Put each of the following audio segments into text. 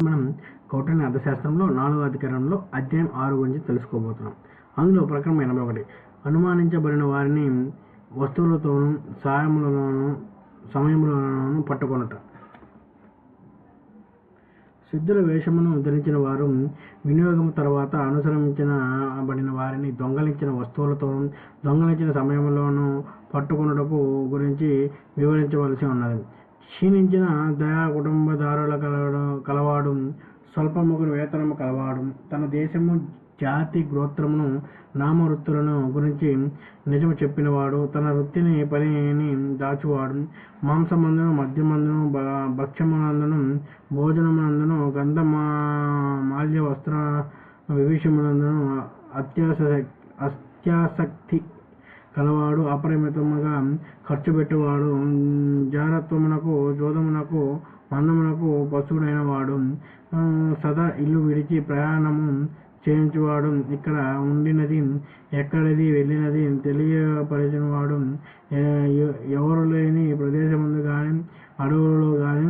మనం కౌటిల్య అర్థశాస్త్రంలో 4వ అధికారంలో అధ్యాయం 6 గురించి తెలుసుకోబోతున్నాం. అందులో ప్రకరణం 81 అనుమానించబడిన వారిని వస్తువులతోనూ సమయములలోనూ పట్టుకొనుట. సిద్ధుల వేషమును ధరించిన వారు వినియోగం తర్వాత అనుసరించబడిన వారిని దొంగలించిన వస్తువులతోనూ దొంగలించిన సమయంలోనూ పట్టుకొనుటకు గురించి వివరించవలసి ఉన్నది. క్షీణించిన దయా కుటుంబదారుల కలవాడు, స్వల్పముగు వేతనము కలవాడు, తన దేశము, జాతి, గోత్రమును, నామవృత్తులను గురించి నిజము చెప్పినవాడు, తన వృత్తిని, పనిని దాచువాడు, మాంసమందును, మద్యమందును, భక్ష్యమునందును, భోజనమునందును, గంధమాల్య వస్త్ర విషయమునందును అత్యాసక్తి కలవాడు, అపరిమితముగా ఖర్చు పెట్టువాడు, జారత్వమునకు, జోదమునకు, మందమునకు పశువుడైన వాడు, సదా ఇల్లు విడిచి ప్రయాణము చేయించువాడు, ఇక్కడ ఉండినది ఎక్కడిది వెళ్ళినది తెలియపరిచినవాడు, ఎవరు లేని ప్రదేశముందు గాని, అడవులలో గాని,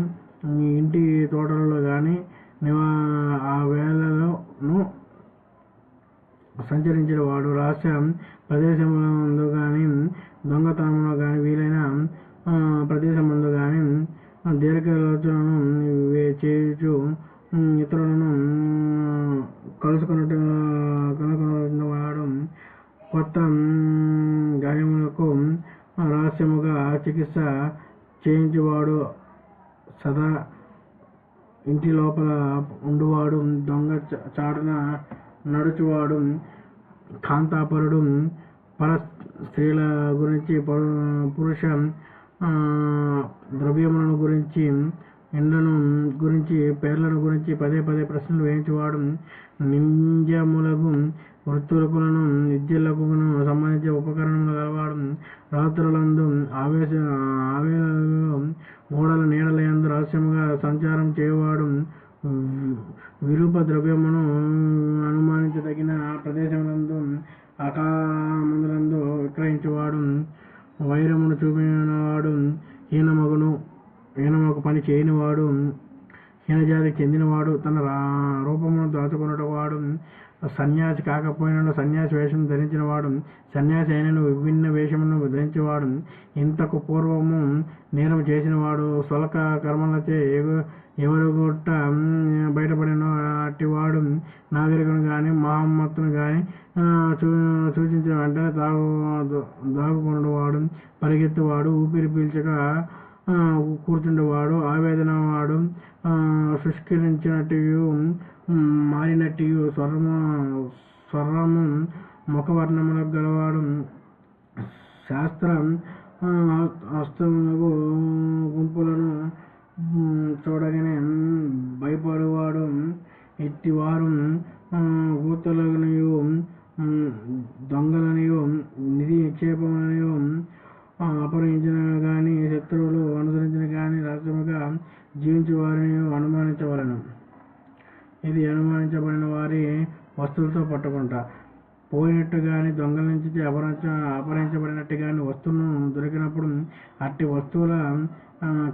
ఇంటి తోటలలో గాని ఆ వేళలోనూ సంచరించిన వాడు, రహస్య ప్రదేశములందు గాని, దొంగతనములో గాని, వీలైన ప్రదేశములందు గాని దీర్ఘాలోచనను చేయుచు ఇతరులను కలుసుకున్నవాడు, కొత్త గాయములకు రహస్యముగా చికిత్స చేయించువాడు, సదా ఇంటి లోపల ఉండువాడు, దొంగ చాటున నడుచువాడు, కాంతాపరుడు, పర స్త్రీల గురించి, పురుష ద్రవ్యములను గురించి, ఇండ్లను గురించి, పేర్లను గురించి పదే పదే ప్రశ్నలు వేయించువాడు, నింద్యములకు వృత్తులకును విద్యలకు సంబంధించిన ఉపకరణములు గలవాడు, రాత్రులందు ఆవేళలో గోడల నీడలయందు రహస్యముగా సంచారం చేయువాడు, విరూప ద్రవ్యమును అనుమానించదగిన ప్రదేశములందు అకాలమందులందు విక్రయించువాడు, వైరమును చూపినవాడు, హీనమగు పని చేయనివాడు, హీనజాతికి చెందినవాడు, తన రూపమును దాచుకొనుటవాడు, సన్యాసి కాకపోయినను సన్యాసి వేషం ధరించినవాడు, సన్యాసి అయినను విభిన్న వేషమును ధరించేవాడు, ఇంతకు పూర్వము నేరము చేసినవాడు, స్వల్క కర్మలచే ఎవరుగుట్ట బయటపడిన అట్టివాడు, నాగరికుని గాని మహమ్మత్తును గాని సూచించిన వెంటనే దాగుకొనువాడు, పరిగెత్తువాడు, ఊపిరి పీల్చక కూర్చుండేవాడు, ఆవేదన వాడు, శుష్కరించినట్టు మారినట్టు స్వరము ముఖవర్ణములకు గలవాడు, శాస్త్ర హస్తములకు గుంపులను చూడగానే భయపడువాడు, ఇట్టివారు కూతులనియు, దొంగలనియు, నిధి నిక్షేపములనియు అపహరించిన గాని, శత్రువులు అనుసరించిన గాని రహస్యముగా జీవించు వారిని అనుమానించవలెను. ఇది అనుమానించబడిన వారి వస్తువులతో పట్టుకుంట. పోయినట్టు గాని, దొంగల నుంచి అపహరించబడినట్టు గాని వస్తువులను దొరికినప్పుడు అట్టి వస్తువుల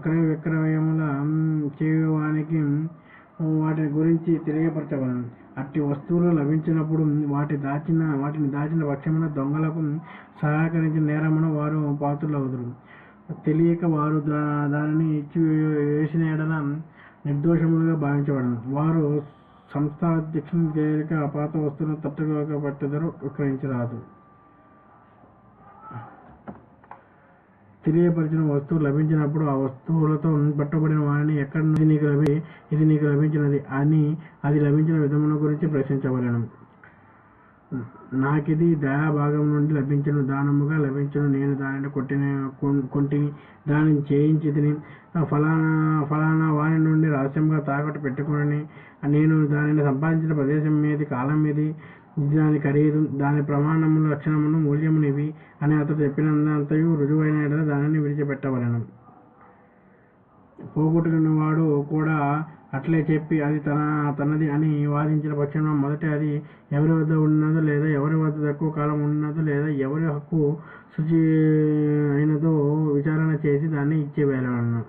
క్రయ విక్రయముల చేయువానికి వాటిని గురించి తెలియపరచవలెను. అట్టి వస్తువులు లభించినప్పుడు వాటిని దాచిన పక్షమున దొంగలకు సహకరించిన నేరమును వారు పాత్రులవుదురు. తెలియక వారు దానిని ఇచ్చి వేసిన ఎడల నిర్దోషములుగా భావించబడను. వారు సంస్థాధ్యక్షుని తేలిక పాత వస్తువులను తట్టుకోక పట్టుదరు, విక్రయించరాదు. తెలియపరిచిన వస్తువు లభించినప్పుడు ఆ వస్తువులతో పట్టబడిన వారిని ఎక్కడ ఇది నీకు లభించినది అని అది లభించిన విధమును గురించి ప్రశ్నించవలెను. నాకిది దయాభాగం నుండి లభించను, దానముగా లభించను, నేను దానిని కొంటిని, దానిని చేయించితిని, ఫలానా వాని నుండి రహస్యంగా తాకట్టు పెట్టుకుని, నేను దానిని సంపాదించిన ప్రదేశం మీది, కాలం మీది, దాని ఖరీదు, దాని ప్రమాణములు, లక్షణములు, మూల్యములు ఇవి అని అతడు చెప్పినంతయు రుజువైన ఎడల దానిని విడిచిపెట్టవలెను. పోగొట్టుకున్నవాడు కూడా అట్లే చెప్పి అది తనది అని వాదించిన పక్షంలో మొదట అది ఎవరి వద్ద ఉన్నదో లేదా ఎవరి వద్ద తక్కువ కాలం ఉన్నదో లేదా ఎవరి హక్కు శుచి అయినదో విచారణ చేసి దాన్ని ఇచ్చేవేయవలెను.